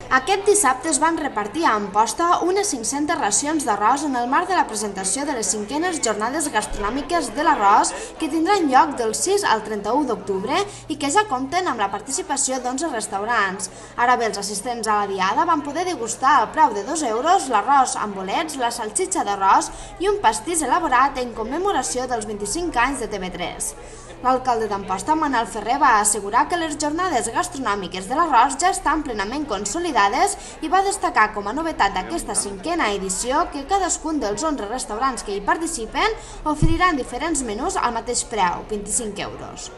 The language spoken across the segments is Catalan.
Aquest dissabte es van repartir a Amposta unes 500 racions d'arròs en el marc de la presentació de les 5enes jornades gastronòmiques de l'arròs que tindran lloc del 6 al 31 d'octubre i que ja compten amb la participació d'11 restaurants. Ara bé, els assistents a la diada van poder degustar al preu de 2 euros l'arròs amb bolets, la salsitxa d'arròs i un pastís elaborat en commemoració dels 25 anys de TV3. L'alcalde d'Amposta, Manel Ferrer, va assegurar que les jornades gastronòmiques de l'arròs ja estan plenament consolidades i va destacar com a novetat d'aquesta 5a edició que cadascun dels 11 restaurants que hi participen oferiran diferents menús al mateix preu, 25 euros.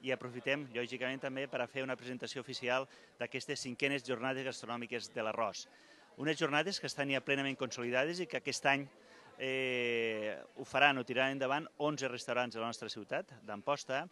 I aprofitem, lògicament, també per a fer una presentació oficial d'aquestes 5enes jornades gastronòmiques de l'arròs. Unes jornades que estan ja plenament consolidades i que aquest any ho faran o tiraran endavant 11 restaurants de la nostra ciutat, d'Amposta,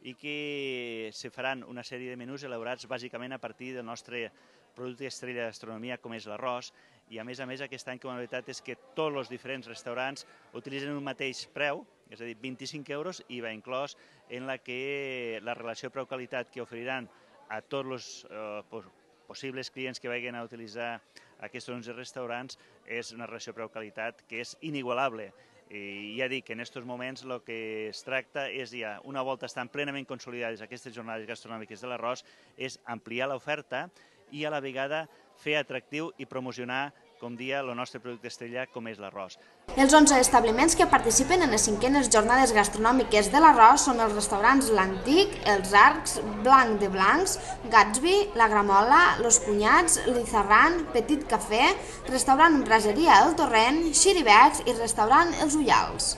i que se faran una sèrie de menús elaborats bàsicament a partir del nostre producte estrella de gastronomia com és l'arròs, i a més aquest any com a novetat és que tots els diferents restaurants utilitzen un mateix preu, és a dir, 25 euros, IVA inclòs, en la que la relació preu-qualitat que oferiran a tots els possibles clients que vagin a utilitzar aquests 11 restaurants és una relació preu-qualitat que és inigualable. I ja dic que en aquests moments el que es tracta és ja, una volta estan plenament consolidades aquestes jornades gastronòmiques de l'arròs, és ampliar l'oferta i a la vegada fer atractiu i promocionar, com dia, el nostre producte estrella com és l'arròs. Els 11 establiments que participen en les 5enes jornades gastronòmiques de l'arròs són els restaurants L'Antic, Els Arcs, Blanc de Blancs, Gatsby, La Gramola, Los Cunyats, Lizarran, Petit Cafè, restaurant Braseria El Torrent, Xiribecs i restaurant Els Ullals.